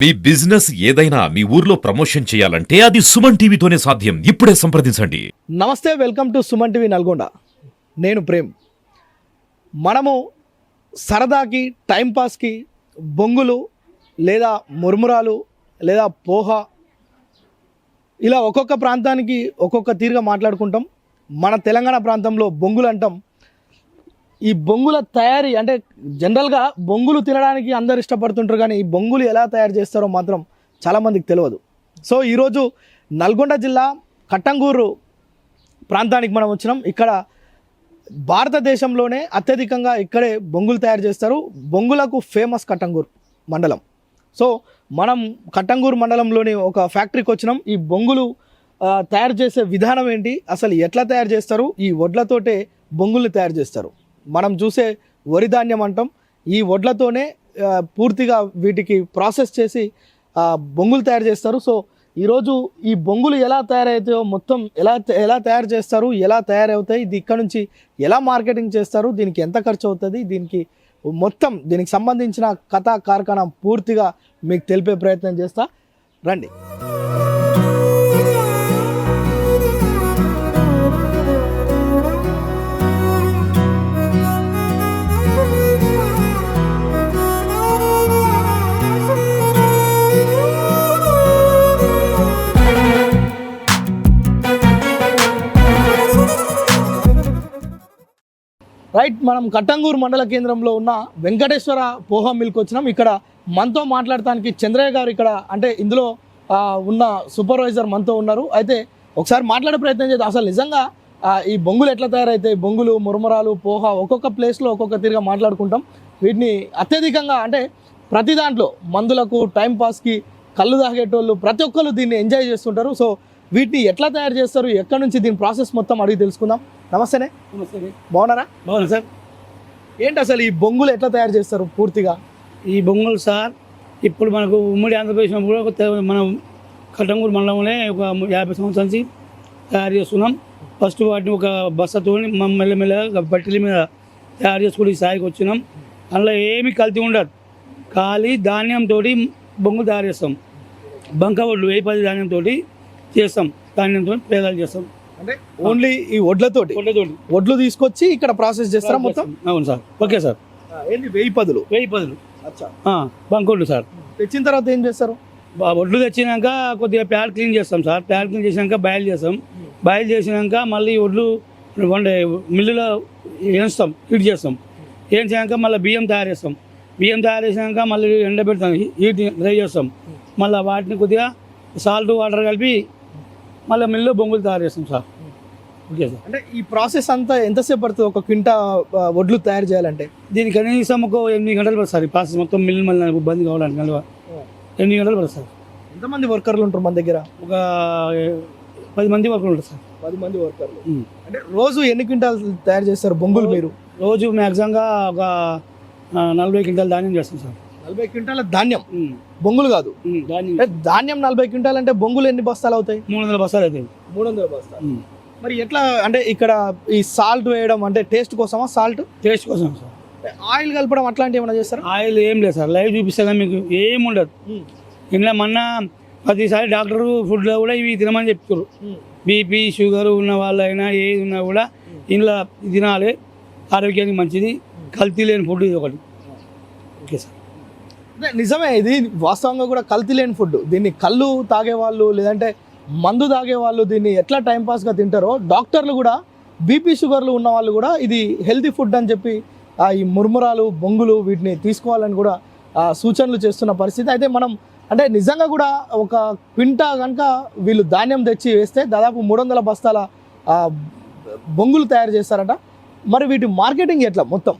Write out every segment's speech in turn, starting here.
మీ business ఏదైనా మీ ఊర్లో promotion చేయాలంటే అది సుమన్ టీవీతోనే సాధ్యం. ఇప్పుడే సంప్రదించండి. నమస్తే, welcome to Suman TV Nalgonda. నేను ప్రేమ్. మనము సరదాకి టైంపాస్కి బొంగులు లేదా మురుమురాలు లేదా పోహ ఇలా ఒక్కొక్క ప్రాంతానికి ఒక్కొక్క తీరుగా మాట్లాడుకుంటాం. మన తెలంగాణ ప్రాంతంలో బొంగులు అంటాం. ఈ బొంగుల తయారీ అంటే జనరల్గా బొంగులు తినడానికి అందరు ఇష్టపడుతుంటారు, కానీ ఈ బొంగులు ఎలా తయారు చేస్తారో మాత్రం చాలామందికి తెలియదు. సో ఈరోజు నల్గొండ జిల్లా కట్టంగూరు ప్రాంతానికి మనం వచ్చినాం. ఇక్కడ భారతదేశంలోనే అత్యధికంగా ఇక్కడే బొంగులు తయారు చేస్తారు. బొంగులకు ఫేమస్ కట్టంగూరు మండలం. సో మనం కట్టంగూరు మండలంలోని ఒక ఫ్యాక్టరీకి వచ్చినాం. ఈ బొంగులు తయారు చేసే విధానం ఏంటి, అసలు ఎట్లా తయారు చేస్తారు, ఈ వడ్లతోటే బొంగుల్ని తయారు చేస్తారు. మనం చూసే వరి ధాన్యం అంటాం. ఈ వడ్లతోనే పూర్తిగా వీటికి ప్రాసెస్ చేసి బొంగులు తయారు చేస్తారు. సో ఈరోజు ఈ బొంగులు ఎలా తయారవుతాయో మొత్తం ఎలా తయారు చేస్తారు, ఎలా తయారవుతాయి, ఇది ఇక్కడ నుంచి ఎలా మార్కెటింగ్ చేస్తారు, దీనికి ఎంత ఖర్చు అవుతుంది, దీనికి సంబంధించిన కథా కార్ఖానా పూర్తిగా మీకు తెలిపే ప్రయత్నం చేస్తా. రండి. రైట్, మనం కట్టంగూరు మండల కేంద్రంలో ఉన్న వెంకటేశ్వర పోహా మిల్క్ వచ్చినాం. ఇక్కడ మనతో మాట్లాడటానికి చంద్రయ్య గారు ఇక్కడ అంటే ఇందులో ఉన్న సూపర్వైజర్ మనతో ఉన్నారు. అయితే ఒకసారి మాట్లాడే ప్రయత్నం చేద్దాం. అసలు నిజంగా ఈ బొంగులు ఎట్లా తయారైతాయి, బొంగులు మురుమురాలు పోహా ఒక్కొక్క ప్లేస్లో ఒక్కొక్క తీరుగా మాట్లాడుకుంటాం. వీటిని అత్యధికంగా అంటే ప్రతి దాంట్లో మందులకు టైంపాస్కి కళ్ళు తాగేటోళ్ళు ప్రతి ఒక్కరు దీన్ని ఎంజాయ్ చేస్తుంటారు. సో వీటిని ఎట్లా తయారు చేస్తారు, ఎక్కడి నుంచి దీని ప్రాసెస్ మొత్తం అడిగి తెలుసుకుందాం. నమస్తేనే. నమస్తే. బాగున్నారా? బాగున్నా సార్. ఏంటి అసలు ఈ బొంగులు ఎట్లా తయారు చేస్తారు పూర్తిగా? ఈ బొంగులు సార్ ఇప్పుడు మనకు ఉమ్మడి ఆంధ్రప్రదేశ్లో కూడా మనం కట్టంగూరు మండలంలో ఒక 50 సంవత్సరాల నుంచి తయారు చేస్తున్నాం. ఫస్ట్ వాటిని ఒక బస్తతో మెల్లమెల్లగా బట్టల మీద తయారు చేసుకుని ఈ స్థాయికి వచ్చినాం. అందులో ఏమి కల్తీ ఉండదు. ఖాళీ ధాన్యంతో బొంగులు తయారు చేస్తాం. బంక వడ్లు 10 ధాన్యంతో చేస్తాం. ధాన్యంతో పేదాలు చేస్తాం. అంటే ఓన్లీ ఈ వడ్లు తీసుకొచ్చి ఇక్కడ ప్రాసెస్ చేస్తారా మొత్తం? అవును సార్. Okay sir. ఏంటి 1010? బంకొడ్లు సార్. తెచ్చిన తర్వాత ఏం చేస్తారు? వడ్లు తెచ్చినాక కొద్దిగా ప్యాడ్ క్లీన్ చేస్తాం సార్. ప్యాడ్ క్లీన్ చేసినాక బాయిల్ చేస్తాం. బాయిల్ చేసినాక మళ్ళీ వడ్లు మిల్లులో వేస్తాం, హీట్ చేస్తాం. వేయించాక మళ్ళీ బియ్యం తయారు చేస్తాం. బియ్యం తయారు చేసినాక మళ్ళీ ఎండబెడతాం, హీట్ డ్రై చేస్తాం. మళ్ళీ వాటిని కొద్దిగా సాల్ట్ వాటర్ కలిపి మళ్ళీ మిల్లు బొంగులు తయారు చేస్తాం సార్. Okay sir. అంటే ఈ ప్రాసెస్ అంతా ఎంతసేపు పడుతుంది ఒక క్వింటా వడ్లు తయారు చేయాలంటే? దీనికి కనీసం ఒక 8 గంటలు పడుతుంది సార్. ఈ ప్రాసెస్ మొత్తం మిల్లు మళ్ళీ బంద్ కావడానికి 8 గంటలు పడుతుంది సార్. ఎంతమంది వర్కర్లు ఉంటారు మన దగ్గర? ఒక 10 మంది వర్కర్లు ఉంటారు సార్. 10 మంది వర్కర్లు. అంటే రోజు ఎన్ని క్వింటాలు తయారు చేస్తారు బొంగులు మీరు? రోజు మ్యాక్సిమంగా ఒక 40 క్వింటాలు ధాన్యం చేస్తాం సార్. 40 క్వింటాల ధాన్యం, బొంగులు కాదు ధాన్యం. ధాన్యం 40 క్వింటాలు అంటే బొంగులు ఎన్ని బస్తాలు అవుతాయి? 300 బస్తాలు అవుతాయి. 300 బస్తాలు. మరి ఎట్లా అంటే ఇక్కడ ఈ సాల్ట్ వేయడం అంటే టేస్ట్ కోసమా? సాల్ట్ టేస్ట్ కోసం సార్. ఆయిల్ కలపడం అట్లాంటివి ఏమైనా చేస్తారా? ఆయిల్ ఏం లేదు సార్. లైవ్ చూపిస్తా మీకు ఏం ఉండదు. ఇంట్లో మొన్న ప్రతిసారి డాక్టర్ ఫుడ్లో కూడా ఇవి తినమని చెప్తారు. బీపీ షుగర్ ఉన్న వాళ్ళైనా ఏది ఉన్నా కూడా ఇంట్లో తినాలి, ఆరోగ్యానికి మంచిది. కల్తీ లేని ఫుడ్ ఇది ఒకటి. Okay sir. నిజమే, ఇది వాస్తవంగా కూడా కల్తీ లేని ఫుడ్. దీన్ని కళ్ళు తాగేవాళ్ళు లేదంటే మందు తాగేవాళ్ళు దీన్ని ఎట్లా టైంపాస్గా తింటారో డాక్టర్లు కూడా బీపీ షుగర్లు ఉన్న వాళ్ళు కూడా ఇది హెల్తీ ఫుడ్ అని చెప్పి ఈ మురుమురాలు బొంగులు వీటిని తీసుకోవాలని కూడా సూచనలు చేస్తున్న పరిస్థితి. అయితే మనం అంటే నిజంగా కూడా ఒక క్వింటా కనుక వీళ్ళు ధాన్యం తెచ్చి వేస్తే దాదాపు 300 బస్తాల బొంగులు తయారు చేస్తారట. మరి వీటి మార్కెటింగ్ ఎట్లా మొత్తం?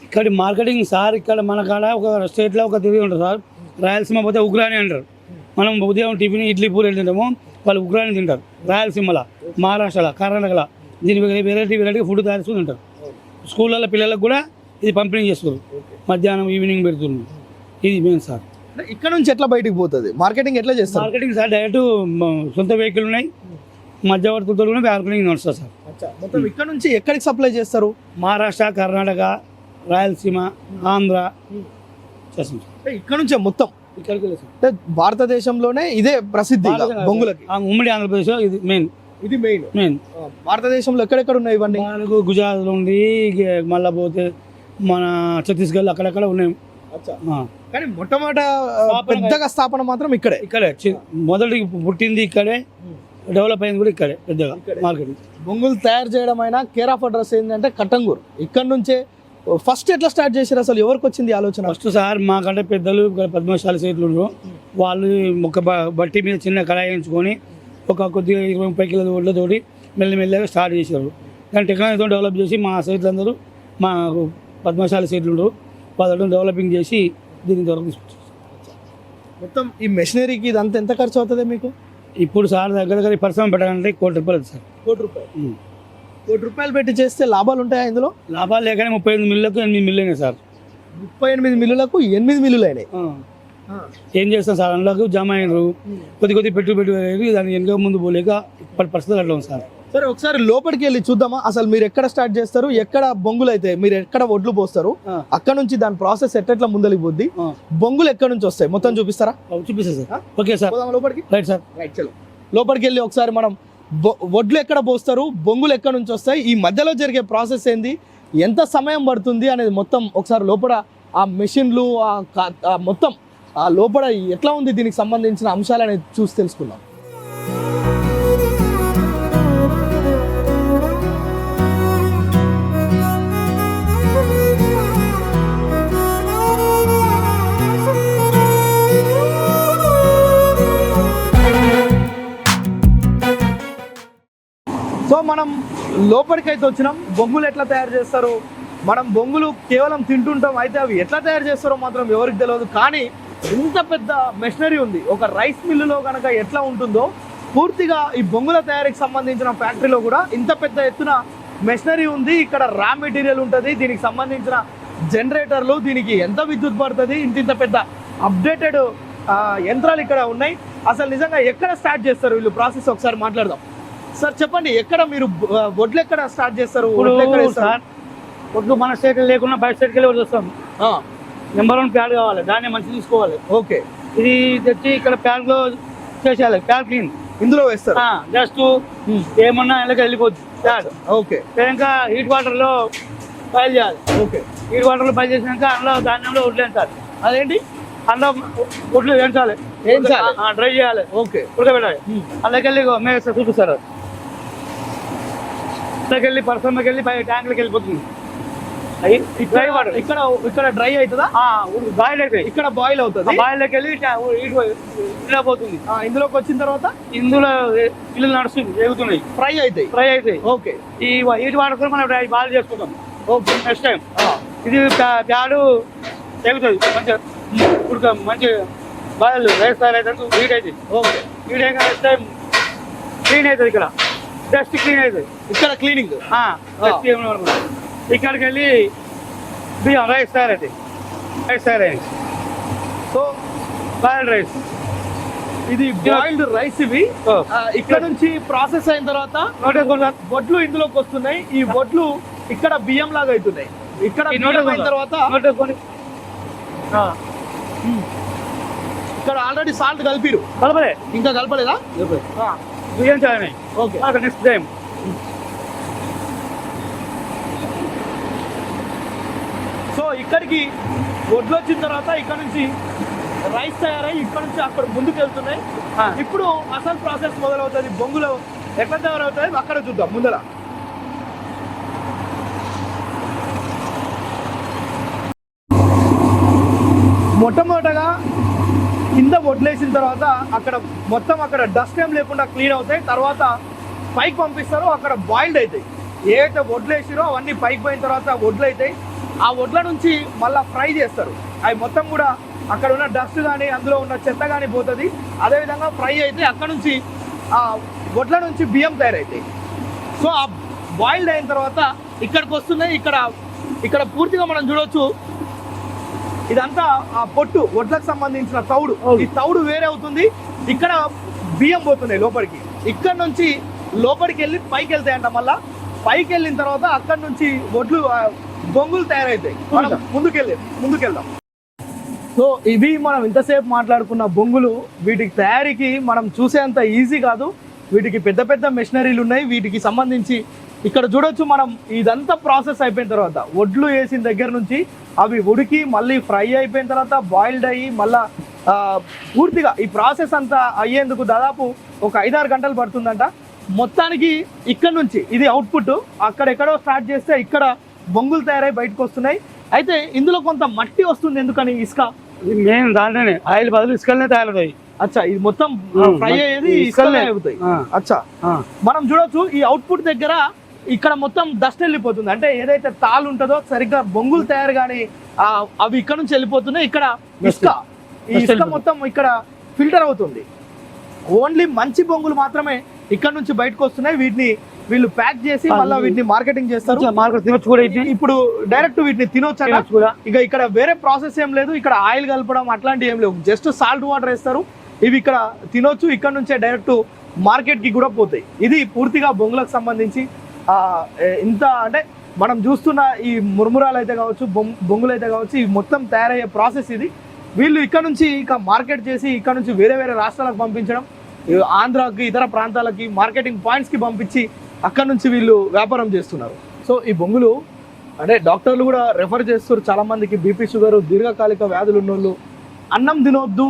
ఇక్కడ మార్కెటింగ్ సార్ ఇక్కడ మన కాడ ఒక స్టేట్లో ఒక తిరిగి ఉంటుంది సార్. రాయలసీమ పోతే ఉగ్రాని అంటారు. మనం ఉదయం టిఫిన్ ఇడ్లీ పూరి తింటాము, వాళ్ళు ఉగ్రాని తింటారు. రాయలసీమలో, మహారాష్ట్రలో, కర్ణాటకలో దీని వెరైటీ ఫుడ్ తయారు చేసుకుని తింటారు. స్కూళ్ళలో పిల్లలకు కూడా ఇది పంపిణీ చేస్తారు. మధ్యాహ్నం ఈవినింగ్ పెడుతుంది. ఇది మెయిన్ సార్. ఇక్కడ నుంచి ఎట్లా బయటకు పోతుంది మార్కెటింగ్ ఎట్లా చేస్తారు? మార్కెటింగ్ సార్ డైరెక్ట్ సొంత వెహికల్ ఉన్నాయి, మధ్యవర్తులతో కూడా మార్కెటింగ్ నడుస్తుంది సార్. మొత్తం ఇక్కడ నుంచి ఎక్కడికి సప్లై చేస్తారు? మహారాష్ట్ర, కర్ణాటక, రాయలసీమ, ఆంధ్ర చేస్తాం. ఇక్కడ నుంచే మొత్తం ఇక్కడికి వెళ్ళి సార్. అంటే భారతదేశంలోనే ఇదే ప్రసిద్ధి ఇక బొంగులకి. ఉమ్మడి ఆంధ్రప్రదేశ్ ఇది మెయిన్ ఇది మెయిన్. మెయిన్. భారతదేశంలో ఎక్కడెక్కడ ఉన్నాయి ఇవన్నీ? మనకు గుజరాత్లో ఉంది, మళ్ళీ పోతే మన ఛత్తీస్గఢ్ అక్కడక్కడ ఉన్నాయి. కానీ మొట్టమొదట పెద్దగా స్థాపన మాత్రం ఇక్కడే. ఇక్కడే మొదటి పుట్టింది ఇక్కడే, డెవలప్ అయింది కూడా ఇక్కడే పెద్దగా మార్కెట్. బొంగులు తయారు చేయడం అయినా కేర్ ఆఫ్ అడ్రస్ ఏంటంటే కట్టంగూరు. ఇక్కడ నుంచే ఫస్ట్ ఎట్లా స్టార్ట్ చేశారు, అసలు ఎవరికి వచ్చింది ఆలోచన? ఫస్ట్ సార్ మాకంటే పెద్దలు ఇక్కడ 14 సేట్లు ఉన్నారు. వాళ్ళు ఒక బట్టి మీద చిన్న కళాయి వేయించుకొని ఒక కొద్దిగా 20-30 కిలోల ఒడ్లతోటి మెల్లమెల్లగా స్టార్ట్ చేశారు. దాని టెక్నాలజీతో డెవలప్ చేసి మా సైట్లు అందరూ మా 14 సేట్లు ఉన్నారు, వాళ్ళతో డెవలపింగ్ చేసి దీని వరకు తీసుకొచ్చారు. మొత్తం ఈ మెషినరీకి ఇదంతా ఎంత ఖర్చు అవుతుంది మీకు? ఇప్పుడు సార్ దగ్గర పరిశ్రమ పెట్టాలంటే ₹1 కోటి అవుతుంది సార్. ₹1 కోటి పెట్టి చేస్తే లాభాలు ఉంటాయా ఇందులో? లాభాలు లేకనే 38 మిల్లులకు 8 మిల్లు అయినాయి సార్. 38 మిల్లులకు 8 మిల్లులు అయినాయి. ఏం చేస్తాం సార్, అందులోకి జమ అయినారు, కొద్ది పెట్టు దాన్ని వెనక ముందు పోలేక ఇప్పటి పరిస్థితులు అట్లా ఉంది సార్. సరే ఒకసారి లోపలికి వెళ్ళి చూద్దామా, అసలు మీరు ఎక్కడ స్టార్ట్ చేస్తారు, ఎక్కడ బొంగులు అయితే మీరు ఎక్కడ ఒడ్లు పోస్తారు, అక్కడ నుంచి దాని ప్రాసెస్ ఎట్లా ముందలికి పోద్ది, బొంగులు ఎక్కడ నుంచి వస్తాయి మొత్తం చూపిస్తారా? చూపిస్తారు సార్. ఓకే సార్, లోపలికి రైట్ సార్. లోపలికి వెళ్ళి ఒకసారి మనం ఒడ్లు ఎక్కడ పోస్తారు, బొంగులు ఎక్కడ నుంచి వస్తాయి, ఈ మధ్యలో జరిగే ప్రాసెస్ ఏంది, ఎంత సమయం పడుతుంది అనేది మొత్తం ఒకసారి లోపల ఆ మెషిన్లు మొత్తం ఆ లోపల ఎట్లా ఉంది దీనికి సంబంధించిన అంశాలు అనేది చూసి తెలుసుకుందాం. సో మనం లోపలికైతే వచ్చినాం. బొంగులు ఎట్లా తయారు చేస్తారు, మనం బొంగులు కేవలం తింటుంటాం, అయితే అవి ఎట్లా తయారు చేస్తారో మాత్రం ఎవరికి తెలియదు. కానీ ఇంత పెద్ద మెషినరీ ఉంది. ఒక రైస్ మిల్లులో కనుక ఎట్లా ఉంటుందో పూర్తిగా ఈ బొంగుల తయారీకి సంబంధించిన ఫ్యాక్టరీలో కూడా ఇంత పెద్ద ఎత్తున మెషినరీ ఉంది. ఇక్కడ రా మెటీరియల్ ఉంటుంది, దీనికి సంబంధించిన జనరేటర్లు, దీనికి ఎంత విద్యుత్ పడుతుంది, ఇంత పెద్ద అప్డేటెడ్ యంత్రాలు ఇక్కడ ఉన్నాయి. అసలు నిజంగా ఎక్కడ స్టార్ట్ చేస్తారు వీళ్ళు ప్రాసెస్ ఒకసారి మాట్లాడదాం. సార్ చెప్పండి, ఎక్కడ మీరు వడ్లు ఎక్కడ స్టార్ట్ చేస్తారు? సార్ వడ్లు మన స్టేట్ లేకుండా బయట స్టేట్కి వెళ్ళి వస్తాం. నెంబర్ 1 ప్యాడ్ కావాలి, దాన్ని మంచి తీసుకోవాలి. ఓకే, ఇది తెచ్చి ఇక్కడ ప్యాడ్లో చేసేయాలి. ప్యాడ్ క్లీన్ ఇందులో వేస్తారు. జస్ట్ ఏమన్నా ఇళ్ళకి వెళ్ళిపోద్ది ప్యాడ్. ఓకే, ఇంకా హీట్ వాటర్లో బాయిల్ చేయాలి. ఓకే, హీట్ వాటర్లో బాయిల్ చేసినాక అందులో ధాన్యంలో వడ్లు వేయించాలి. అదేంటి అందులో వడ్లు వేయించాలి, డ్రై చేయాలి. ఓకే, ఉడకబెట్టాలి. అందులోకి వెళ్ళి మేస్తారు, చూపిస్తారు. అందులోకి వెళ్ళి పరిశ్రమకి వెళ్ళి ట్యాంకులకి వెళ్ళిపోతుంది. డ్రై వాటర్ ఇక్కడ డ్రై అవుతుందా? బాయిల్ అవుతుంది, ఇక్కడ బాయిల్ అవుతుంది. బాయిల్లోకి వెళ్ళి ఇందులో పోతుంది. ఇందులోకి వచ్చిన తర్వాత ఇందులో ఇల్లు నడుస్తుంది, ఎగుతున్నాయి, ఫ్రై అవుతాయి. ఓకే, ఈ హీట్ వాటర్ కూడా మనం బాయిల్ చేసుకుంటాం. ఓకే, నెక్స్ట్ టైం ఇది ప్యాడు ఎగుతుంది, మంచిగా ఉడక మంచి బాయిల్ రైస్ తయారైతే హీట్ అవుతుంది. ఓకే, హీట్ అయిన నెక్స్ట్ టైం క్లీన్ అవుతుంది. ఇక్కడ డస్ట్ క్లీన్ అవుతుంది. ఇక్కడ క్లీనింగ్ ఇక్కడికి వెళ్ళి బియ్యం రైస్ తయారైంది. సో బాయిల్డ్ రైస్, ఇది బాయిల్డ్ రైస్. ఇవి ఇక్కడ నుంచి ప్రాసెస్ అయిన తర్వాత వడ్లు ఇందులోకి వస్తున్నాయి. ఈ వడ్లు ఇక్కడ బియ్యం లాగా అవుతున్నాయి. ఇక్కడ అయిన తర్వాత ఇక్కడ ఆల్రెడీ సాల్ట్ కలిపిరు. కలపలే, ఇంకా కలపలేదా? బియ్యం చాయ్. ఓకే, నెక్స్ట్ టైం సో ఇక్కడికి వడ్లు వచ్చిన తర్వాత ఇక్కడ నుంచి రైస్ తయారై ఇక్కడ నుంచి అక్కడ ముందుకు వెళ్తున్నాయి. ఇప్పుడు అసలు ప్రాసెస్ మొదలవుతుంది. బొంగులు ఎట్లా తయారవుతాయి అక్కడ చూద్దాం ముందర. మొట్టమొదటగా కింద వడ్లేసిన తర్వాత అక్కడ డస్ట్ ఏం లేకుండా క్లీన్ అవుతాయి. తర్వాత పైకి పంపిస్తారు, అక్కడ బాయిల్డ్ అవుతాయి. ఏదైతే వడ్లు వేసిరో అవన్నీ పైకి పోయిన తర్వాత వడ్లు అవుతాయి. ఆ వడ్ల నుంచి మళ్ళీ ఫ్రై చేస్తారు. అవి మొత్తం కూడా అక్కడ ఉన్న డస్ట్ కానీ అందులో ఉన్న చెత్త కానీ పోతుంది. అదేవిధంగా ఫ్రై అయితే అక్కడ నుంచి ఆ వడ్ల నుంచి బియ్యం తయారవుతాయి. సో ఆ బాయిల్డ్ అయిన తర్వాత ఇక్కడికి వస్తున్నాయి. ఇక్కడ పూర్తిగా మనం చూడవచ్చు, ఇదంతా ఆ పొట్టు, వడ్లకు సంబంధించిన తౌడు. ఈ తౌడు వేరే అవుతుంది. ఇక్కడ బియ్యం పోతున్నాయి లోపలికి. ఇక్కడ నుంచి లోపలికి వెళ్ళి పైకి వెళ్తాయంట. మళ్ళా పైకి వెళ్ళిన తర్వాత అక్కడ నుంచి వడ్లు బొంగులు తయారవుతాయి. మనం ముందుకెళ్దాం. సో ఇవి మనం ఇంతసేపు మాట్లాడుకున్న బొంగులు, వీటికి తయారీకి మనం చూసేంత ఈజీ కాదు. వీటికి పెద్ద పెద్ద మెషినరీలు ఉన్నాయి. వీటికి సంబంధించి ఇక్కడ చూడొచ్చు మనం, ఇదంతా ప్రాసెస్ అయిపోయిన తర్వాత వడ్లు వేసిన దగ్గర నుంచి అవి ఉడికి మళ్ళీ ఫ్రై అయిపోయిన తర్వాత బాయిల్డ్ అయ్యి మళ్ళా పూర్తిగా ఈ ప్రాసెస్ అంతా అయ్యేందుకు దాదాపు ఒక 5-6 గంటలు పడుతుందంట. మొత్తానికి ఇక్కడ నుంచి ఇది అవుట్పుట్, అక్కడెక్కడో స్టార్ట్ చేస్తే ఇక్కడ బొంగులు తయారై బయటకు వస్తున్నాయి. అయితే ఇందులో కొంత మట్టి వస్తుంది, ఎందుకని? ఇసుక మెయిన్ దాంట్లోనే ఆయిల్ బదులు ఇసుకలనే తయారవుతాయి. అచ్చా, ఇది మొత్తం ఫ్రై అయ్యేది ఇసుకలే అవుతాయి. అచ్చా, మనం చూడొచ్చు ఈ అవుట్పుట్ దగ్గర ఇక్కడ మొత్తం డస్ట్ వెళ్ళిపోతుంది. అంటే ఏదైతే తాళ్ళు ఉంటుందో సరిగ్గా బొంగులు తయారు కానీ అవి ఇక్కడ నుంచి వెళ్ళిపోతున్నాయి. ఇక్కడ ఇసుక, ఈ ఇసుక మొత్తం ఇక్కడ ఫిల్టర్ అవుతుంది. ఓన్లీ మంచి బొంగులు మాత్రమే ఇక్కడ నుంచి బయటకు వస్తున్నాయి. వీటిని వీళ్ళు ప్యాక్ చేసి మళ్ళీ వీటిని మార్కెటింగ్ చేస్తారు. మార్కెట్ తినొచ్చు కూడా. ఇప్పుడు డైరెక్ట్ వీటిని తినొచ్చు కూడా. ఇక ఇక్కడ వేరే ప్రాసెస్ ఏం లేదు, ఇక్కడ ఆయిల్ కలపడం అట్లాంటివి ఏం లేవు. జస్ట్ సాల్ట్ వాటర్ వేస్తారు, ఇవి ఇక్కడ తినొచ్చు. ఇక్కడ నుంచే డైరెక్ట్ మార్కెట్ కి కూడా పోతాయి. ఇది పూర్తిగా బొంగులకు సంబంధించి ఇంత అంటే మనం చూస్తున్న ఈ మురుమురాలు అయితే కావచ్చు, బొంగులు అయితే కావచ్చు, ఇవి మొత్తం తయారయ్యే ప్రాసెస్ ఇది. వీళ్ళు ఇక్కడ నుంచి ఇక మార్కెట్ చేసి ఇక్కడ నుంచి వేరే వేరే రాష్ట్రాలకు పంపించడం, ఆంధ్రాకి ఇతర ప్రాంతాలకి మార్కెటింగ్ పాయింట్స్కి పంపించి అక్కడ నుంచి వీళ్ళు వ్యాపారం చేస్తున్నారు. సో ఈ బొంగులు అంటే డాక్టర్లు కూడా రెఫర్ చేస్తారు చాలా మందికి, బీపీ షుగర్ దీర్ఘకాలిక వ్యాధులు ఉన్నోళ్ళు అన్నం తినొద్దు,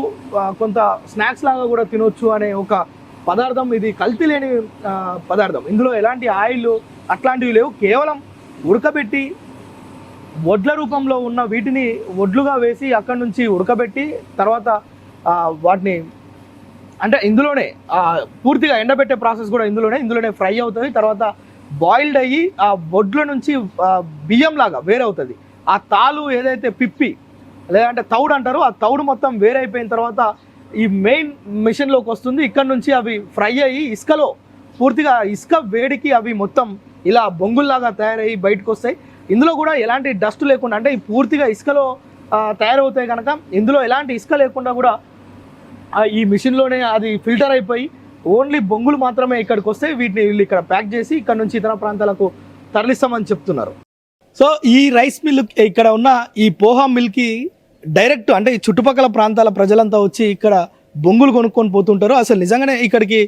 కొంత స్నాక్స్ లాగా కూడా తినొచ్చు అనే ఒక పదార్థం. ఇది కల్తీ లేని పదార్థం, ఇందులో ఎలాంటి ఆయిల్ అట్లాంటివి లేవు. కేవలం ఉడకబెట్టి వడ్ల రూపంలో ఉన్న వీటిని వడ్లుగా వేసి అక్కడ నుంచి ఉడకబెట్టి తర్వాత వాటిని అంటే ఇందులోనే పూర్తిగా ఎండబెట్టే ప్రాసెస్ కూడా ఇందులోనే ఫ్రై అవుతుంది. తర్వాత బాయిల్డ్ అయ్యి ఆ వడ్ల నుంచి బియ్యం లాగా వేరవుతుంది. ఆ తాలు ఏదైతే పిప్పి లేదంటే తౌడు అంటారో, ఆ తౌడు మొత్తం వేరైపోయిన తర్వాత ఈ మెయిన్ మిషన్లోకి వస్తుంది. ఇక్కడ నుంచి అవి ఫ్రై అయ్యి ఇసుకలో పూర్తిగా ఇసుక వేడికి అవి మొత్తం ఇలా బొంగుల్లాగా తయారయ్యి బయటకు వస్తాయి. ఇందులో కూడా ఎలాంటి డస్ట్ లేకుండా, అంటే పూర్తిగా ఇసుకలో తయారవుతాయి కనుక ఇందులో ఎలాంటి ఇసుక లేకుండా కూడా ఈ మిషన్లోనే అది ఫిల్టర్ అయిపోయి ఓన్లీ బొంగులు మాత్రమే ఇక్కడికి వస్తాయి. వీటిని వీళ్ళు ఇక్కడ ప్యాక్ చేసి ఇక్కడ నుంచి ఇతర ప్రాంతాలకు తరలిస్తామని చెప్తున్నారు. సో ఈ రైస్ మిల్ ఇక్కడ ఉన్న ఈ పోహా మిల్కి డైరెక్ట్ అంటే ఈ చుట్టుపక్కల ప్రాంతాల ప్రజలంతా వచ్చి ఇక్కడ బొంగులు కొనుక్కొని పోతుంటారు. అసలు నిజంగానే ఇక్కడికి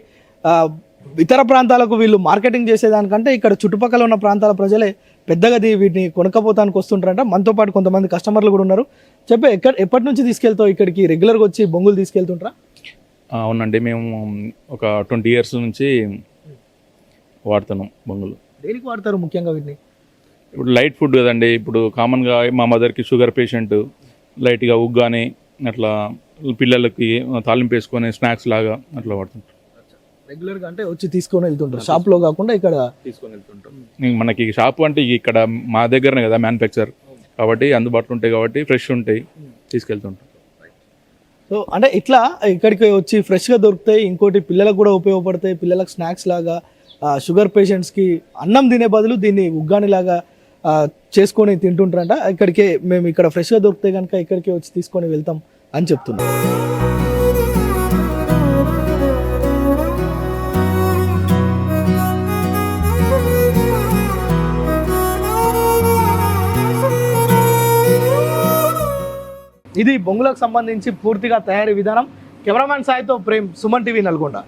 ఇతర ప్రాంతాలకు వీళ్ళు మార్కెటింగ్ చేసేదానికంటే ఇక్కడ చుట్టుపక్కల ఉన్న ప్రాంతాల ప్రజలే పెద్దగా వీటిని కొనుక్కపోతానికి వస్తుంటారంట. మనతో పాటు కొంతమంది కస్టమర్లు కూడా ఉన్నారు. చెప్పే ఎప్పటి నుంచి తీసుకెళ్తావు ఇక్కడికి? రెగ్యులర్గా వచ్చి బొంగులు తీసుకెళ్తుంటారా? అవునండి, మేము ఒక 20 years నుంచి వాడుతున్నాం బొంగులు. దేనికి వాడతారు ముఖ్యంగా వీటిని? ఇప్పుడు లైట్ ఫుడ్ కదండి. ఇప్పుడు కామన్గా మా మదర్కి షుగర్ పేషెంట్, లైట్గా ఉగ్గాని అట్లా పిల్లలకి తాలింపు వేసుకొని స్నాక్స్ లాగా అట్లా వాడుతుంటాం. రెగ్యులర్గా అంటే వచ్చి తీసుకొని వెళ్తుంటారు, షాప్లో కాకుండా ఇక్కడ తీసుకొని వెళ్తుంటాం. మనకి షాపు అంటే ఇక్కడ మా దగ్గరనే కదా మ్యానుఫ్యాక్చర్, కాబట్టి అందుబాటులో ఉంటాయి, కాబట్టి ఫ్రెష్ ఉంటాయి, తీసుకెళ్తుంటాం. సో అంటే ఇట్లా ఇక్కడికి వచ్చి ఫ్రెష్గా దొరుకుతాయి. ఇంకోటి పిల్లలకు కూడా ఉపయోగపడతాయి. పిల్లలకు స్నాక్స్ లాగా, షుగర్ పేషెంట్స్కి అన్నం తినే బదులు దీన్ని ఉగ్గాని లాగా చేసుకొని తింటుంటారంట. ఇక్కడికే మేము ఇక్కడ ఫ్రెష్గా దొరికితే కనుక ఇక్కడికే వచ్చి తీసుకొని వెళ్తాం అని చెప్తున్నాం. ఇది బొంగులకు సంబంధించి పూర్తిగా తయారీ విధానం. కెమెరామ్యాన్ సాయితో ప్రేమ్, సుమన్ టీవీ, నల్గొండ.